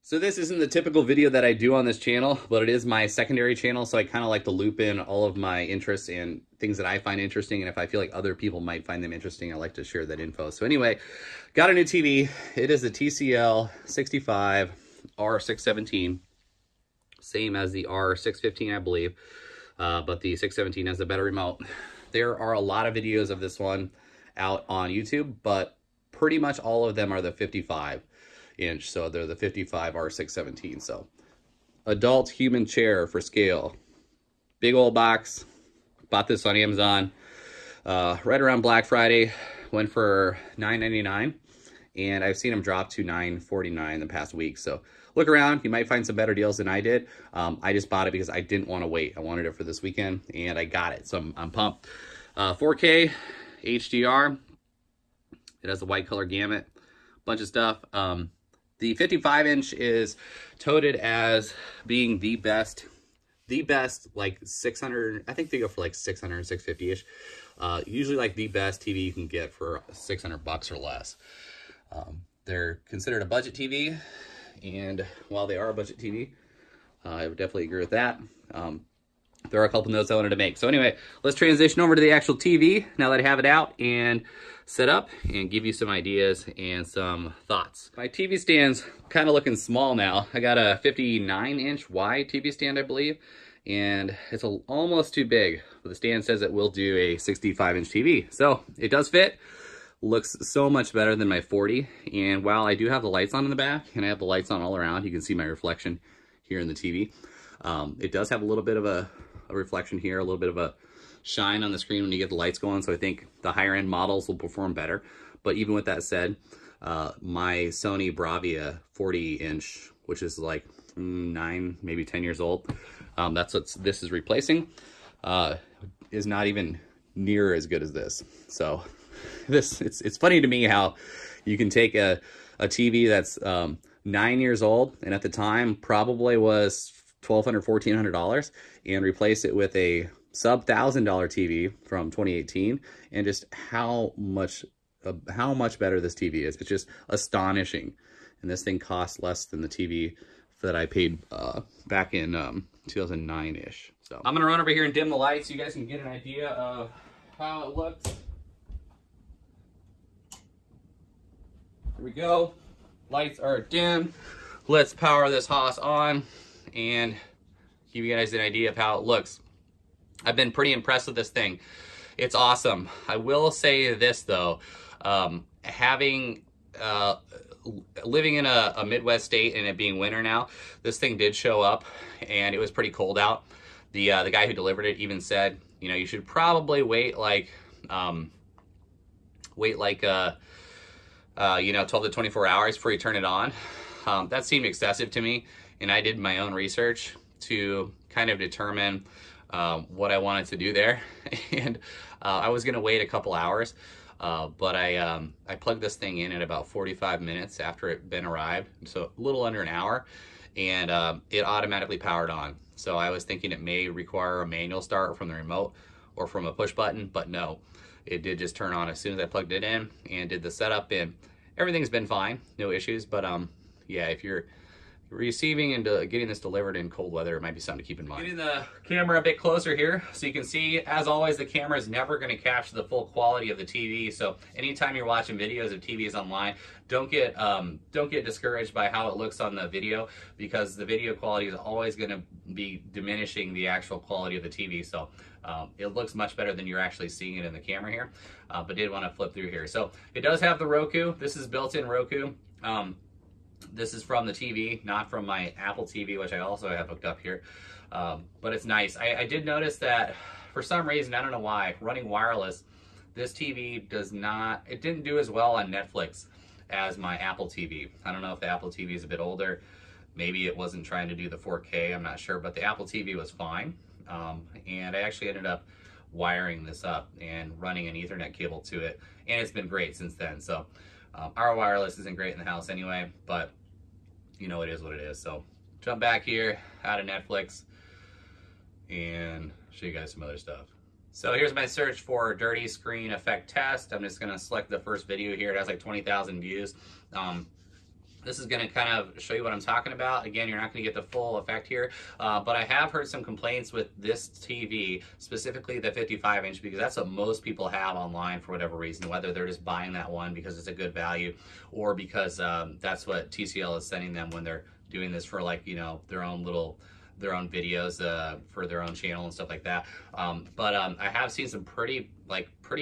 So this isn't the typical video that I do on this channel, but it is my secondary channel, so I kind of like to loop in all of my interests and things that I find interesting, and if I feel like other people might find them interesting, I like to share that info. So anyway, got a new TV. It is the TCL 65R617, same as the R615, I believe, but the 617 has a better remote. There are a lot of videos of this one out on YouTube, but pretty much all of them are the 55-inch, so they're the 55R617. So adult human chair for scale, big old box. Bought this on Amazon right around Black Friday. Went for $9.99, and I've seen them drop to $9.49 the past week. So look around, you might find some better deals than I did. I just bought it because I didn't want to wait. I wanted it for this weekend, and I got it, so I'm pumped. 4K HDR. It has the white color gamut, bunch of stuff. The 55-inch is touted as being the best, like 600, I think they go for like 600, 650-ish. Usually like the best TV you can get for $600 or less. They're considered a budget TV, and while they are a budget TV, I would definitely agree with that. There are a couple notes I wanted to make. So anyway, let's transition over to the actual TV now that I have it out and set up, and give you some ideas and some thoughts. My TV stand's kind of looking small now. I got a 59-inch wide TV stand, I believe, and it's almost too big. But the stand says it will do a 65-inch TV. So it does fit. Looks so much better than my 40. And while I do have the lights on in the back, and I have the lights on all around, you can see my reflection here in the TV. It does have a little bit of a reflection here, a little bit of a shine on the screen when you get the lights going, so I think the higher end models will perform better. But even with that said, my Sony Bravia 40-inch, which is like 9, maybe 10 years old, that's what this is replacing, is not even near as good as this. So it's funny to me how you can take a TV that's 9 years old, and at the time probably was $1,200, $1,400, and replace it with a sub $1,000 TV from 2018, and just how much better this TV is. It's just astonishing. And this thing costs less than the TV that I paid back in 2009-ish. So I'm gonna run over here and dim the lights so you guys can get an idea of how it looks. Here we go. Lights are dim. Let's power this hoss on and give you guys an idea of how it looks. I've been pretty impressed with this thing. It's awesome. I will say this though, living in a Midwest state and it being winter now, this thing did show up and it was pretty cold out. The guy who delivered it even said, you know, you should probably wait like you know, 12 to 24 hours before you turn it on. That seemed excessive to me, and I did my own research to kind of determine what I wanted to do there. And I was gonna wait a couple hours, but I plugged this thing in at about 45 minutes after it been arrived, so a little under an hour, and it automatically powered on. So I was thinking it may require a manual start from the remote or from a push button, but no, it did just turn on as soon as I plugged it in and did the setup, and everything's been fine, no issues. But yeah, if you're receiving and getting this delivered in cold weather, it might be something to keep in mind. Getting the camera a bit closer here so you can see, as always, the camera is never going to capture the full quality of the TV. So anytime you're watching videos of TVs online, don't get discouraged by how it looks on the video, because the video quality is always going to be diminishing the actual quality of the TV. So it looks much better than you're actually seeing it in the camera here, but did want to flip through here. So it does have the Roku. This is built-in Roku. This is from the TV, not from my Apple TV, which I also have hooked up here. But it's nice. I did notice that for some reason, I don't know why, running wireless, this TV didn't do as well on Netflix as my Apple TV. I don't know if the Apple TV is a bit older. Maybe it wasn't trying to do the 4K, I'm not sure, but the Apple TV was fine. And I actually ended up wiring this up and running an Ethernet cable to it, and it's been great since then. So our wireless isn't great in the house anyway, but you know, it is what it is. So jump back here out of Netflix and show you guys some other stuff. So here's my search for dirty screen effect test. I'm just gonna select the first video here. It has like 20,000 views. This is going to kind of show you what I'm talking about. Again, you're not going to get the full effect here, but I have heard some complaints with this TV, specifically the 55-inch, because that's what most people have online for whatever reason, whether they're just buying that one because it's a good value, or because that's what TCL is sending them when they're doing this for, like, you know, their own videos for their own channel and stuff like that. I have seen some pretty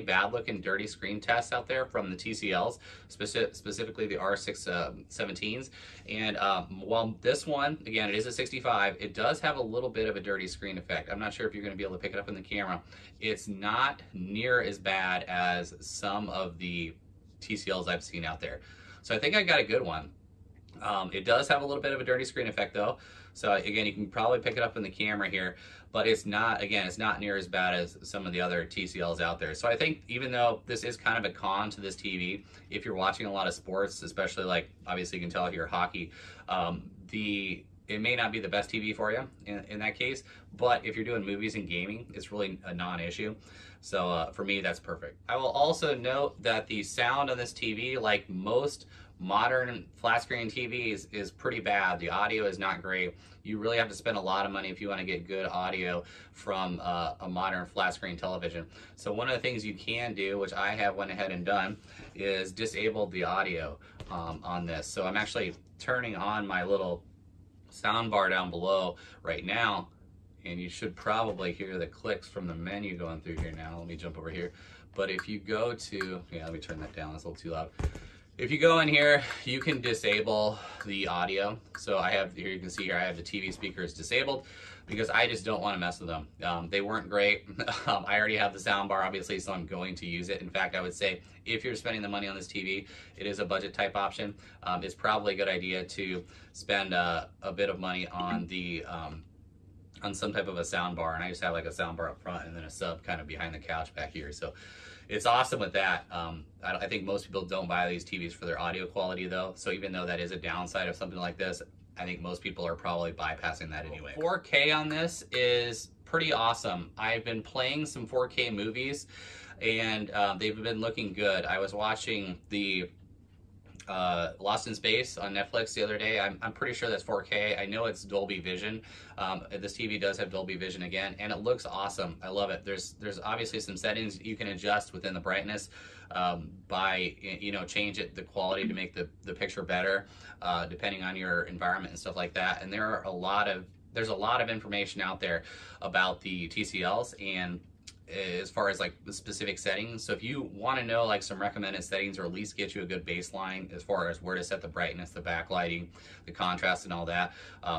bad looking dirty screen tests out there from the TCLs, specifically the R617s. And while this one, again, it is a 65, it does have a little bit of a dirty screen effect. I'm not sure if you're going to be able to pick it up in the camera. It's not near as bad as some of the TCLs I've seen out there. So I think I got a good one. It does have a little bit of a dirty screen effect though. So again, you can probably pick it up in the camera here, but it's not, again, it's not near as bad as some of the other TCLs out there. So I think even though this is kind of a con to this TV, if you're watching a lot of sports, especially, like, obviously you can tell here hockey, it may not be the best TV for you in that case, but if you're doing movies and gaming, it's really a non-issue. So for me, that's perfect. I will also note that the sound on this TV, like most modern flat screen TVs, is pretty bad. The audio is not great. You really have to spend a lot of money if you want to get good audio from a modern flat screen television. So one of the things you can do, which I have went ahead and done, is disable the audio on this. So I'm actually turning on my little sound bar down below right now, and you should probably hear the clicks from the menu going through here now. Let me jump over here. But if you go to, yeah, let me turn that down, it's a little too loud. If you go in here, you can disable the audio. So I have, here you can see here, I have the TV speakers disabled because I just don't want to mess with them. They weren't great. I already have the sound bar, obviously, so I'm going to use it. In fact, I would say if you're spending the money on this TV, it is a budget type option. It's probably a good idea to spend a bit of money on the on some type of a sound bar, and I just have like a sound bar up front and then a sub kind of behind the couch back here. So it's awesome with that. I think most people don't buy these TVs for their audio quality though. So even though that is a downside of something like this, I think most people are probably bypassing that anyway. 4K on this is pretty awesome. I've been playing some 4K movies and they've been looking good. I was watching the Lost in Space on Netflix the other day. I'm pretty sure that's 4K. I know it's Dolby Vision. This TV does have Dolby Vision again, and it looks awesome. I love it. There's obviously some settings you can adjust within the brightness by, you know, change the quality to make the picture better depending on your environment and stuff like that. And there's a lot of information out there about the TCLs and as far as like the specific settings. So if you want to know like some recommended settings, or at least get you a good baseline as far as where to set the brightness, the backlighting, the contrast and all that,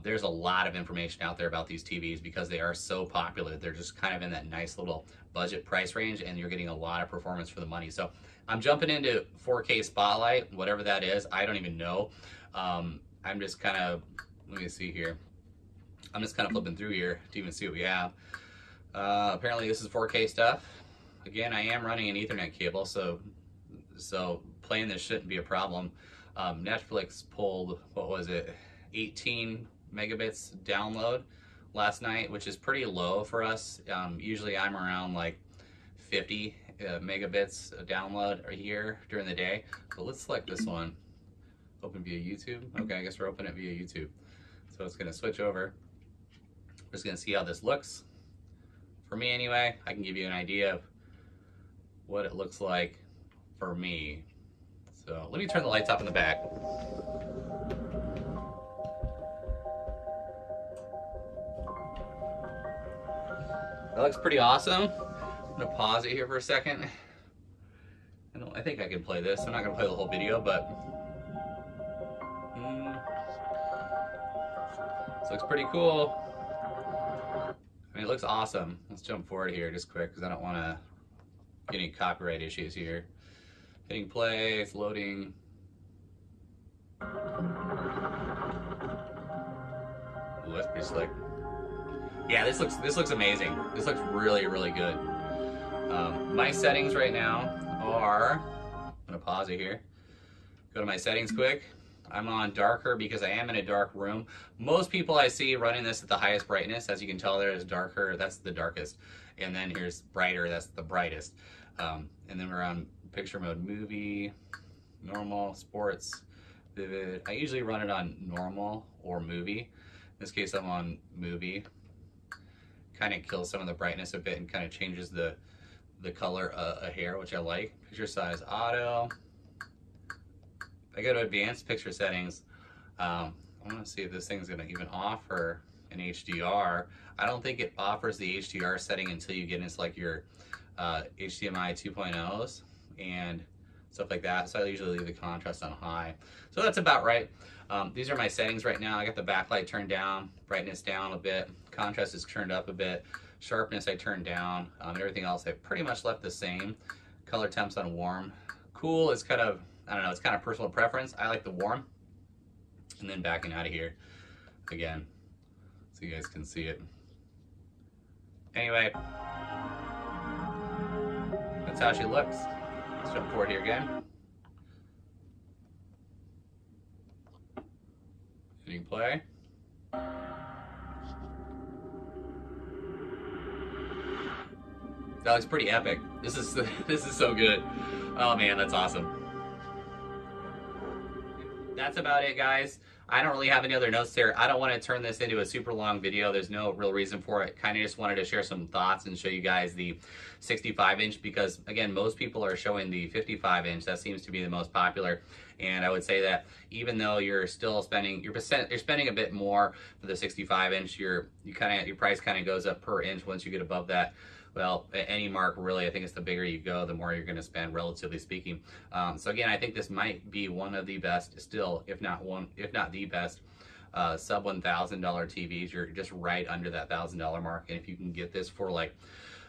there's a lot of information out there about these TVs because they are so popular. They're just kind of in that nice little budget price range and you're getting a lot of performance for the money. So I'm jumping into 4K Spotlight, whatever that is. I don't even know. I'm just kind of, let me see here. I'm just kind of flipping through here to even see what we have. Apparently this is 4K stuff. Again, I am running an Ethernet cable, so playing this shouldn't be a problem. Netflix pulled, what was it, 18 megabits download last night, which is pretty low for us. Usually I'm around like 50 megabits a download a year during the day. So let's select this one. Open via YouTube. Okay, I guess we're opening it via YouTube. So it's gonna switch over. We're just gonna see how this looks. For me anyway, I can give you an idea of what it looks like for me. So let me turn the lights up in the back. That looks pretty awesome. I'm gonna pause it here for a second. I think I can play this. I'm not gonna play the whole video, but this looks pretty cool. I mean, it looks awesome. Let's jump forward here just quick because I don't want to get any copyright issues here. Hitting play, it's loading. Ooh, that's pretty slick. Yeah, this looks amazing. This looks really, really good. My settings right now are, I'm gonna pause it here. Go to my settings quick. I'm on darker because I am in a dark room. Most people I see running this at the highest brightness. As you can tell, there is darker, that's the darkest. And then here's brighter, that's the brightest. And then we're on picture mode, movie, normal, sports. vivid. I usually run it on normal or movie. In this case, I'm on movie. Kind of kills some of the brightness a bit and kind of changes the color of hair, which I like. Picture size auto. If I go to advanced picture settings, I want to see if this thing's going to even offer an HDR. I don't think it offers the HDR setting until you get into like your HDMI 2.0s and stuff like that. So I usually leave the contrast on high. So that's about right. These are my settings right now. I got the backlight turned down, brightness down a bit, contrast is turned up a bit, sharpness I turned down, and everything else I pretty much left the same. Color temps on warm. Cool is kind of, I don't know, it's kind of personal preference. I like the warm. And then backing out of here again, so you guys can see it. Anyway, that's how she looks. Let's jump forward here again. Hitting play. That looks pretty epic. This is so good. Oh man, that's awesome. That's about it, guys. I don't really have any other notes there. I don't want to turn this into a super long video. There's no real reason for it. Kind of just wanted to share some thoughts and show you guys the 65-inch because, again, most people are showing the 55-inch. That seems to be the most popular. And I would say that even though you're still spending, you're spending a bit more for the 65-inch, your price kind of goes up per inch once you get above that. Well, any mark really, I think it's the bigger you go, the more you're going to spend, relatively speaking. So again, I think this might be one of the best, still, if not the best, sub $1,000 TVs. You're just right under that $1,000 mark, and if you can get this for like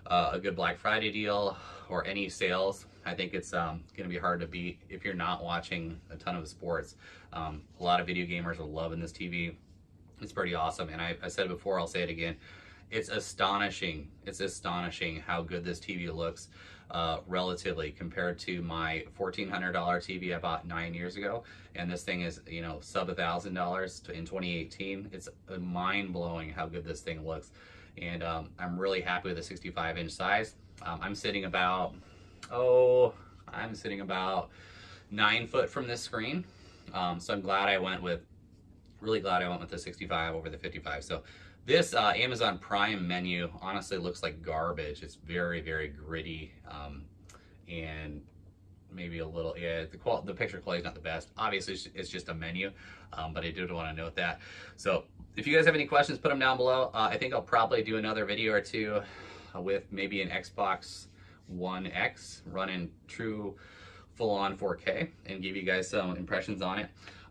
a good Black Friday deal or any sales, I think it's going to be hard to beat if you're not watching a ton of sports. A lot of video gamers are loving this TV. It's pretty awesome, and I said it before, I'll say it again. It's astonishing. It's astonishing how good this TV looks relatively compared to my $1,400 TV I bought 9 years ago. And this thing is, you know, sub $1,000 in 2018. It's mind-blowing how good this thing looks. And I'm really happy with the 65-inch size. I'm sitting about 9 foot from this screen. So I'm glad I went with, really glad I went with the 65 over the 55. So this Amazon Prime menu honestly looks like garbage. It's very, very gritty and maybe a little, yeah, the picture quality is not the best. Obviously, it's just a menu, but I did want to note that. So if you guys have any questions, put them down below. I think I'll probably do another video or two with maybe an Xbox One X running true full-on 4K and give you guys some impressions on it.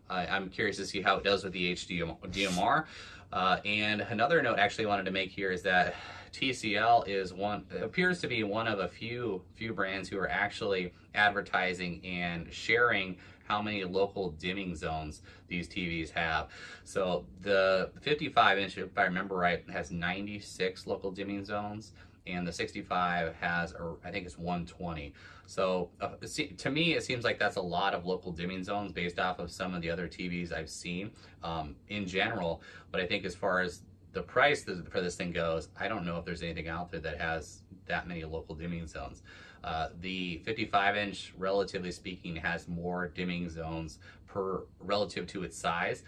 I'm curious to see how it does with the HDMR. And another note actually I wanted to make here is that TCL appears to be one of a few brands who are actually advertising and sharing how many local dimming zones these TVs have. So the 55-inch, if I remember right, has 96 local dimming zones, and the 65 has, I think it's 120. So to me, it seems like that's a lot of local dimming zones based off of some of the other TVs I've seen in general. But I think as far as the price for this thing goes, I don't know if there's anything out there that has that many local dimming zones. The 55-inch, relatively speaking, has more dimming zones relative to its size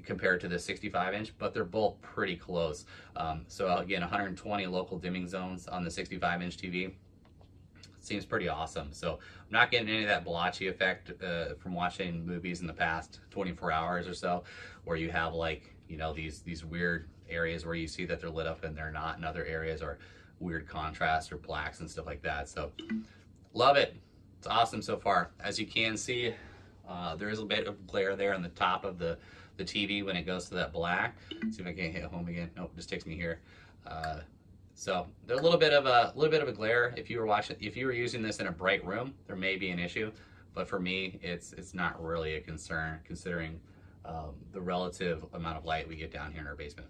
compared to the 65-inch, but they're both pretty close. So again, 120 local dimming zones on the 65-inch TV. Seems pretty awesome. So I'm not getting any of that blotchy effect from watching movies in the past 24 hours or so, where you have, like, you know, these weird areas where you see that they're lit up and they're not in other areas, or weird contrast or blacks and stuff like that. So love it. It's awesome so far. As you can see, there is a bit of glare there on the top of the TV when it goes to that black. Let's see if I can't hit home again. Nope, just takes me here. So there's a little bit of a glare. If you were using this in a bright room, there may be an issue, but for me, it's not really a concern considering the relative amount of light we get down here in our basement.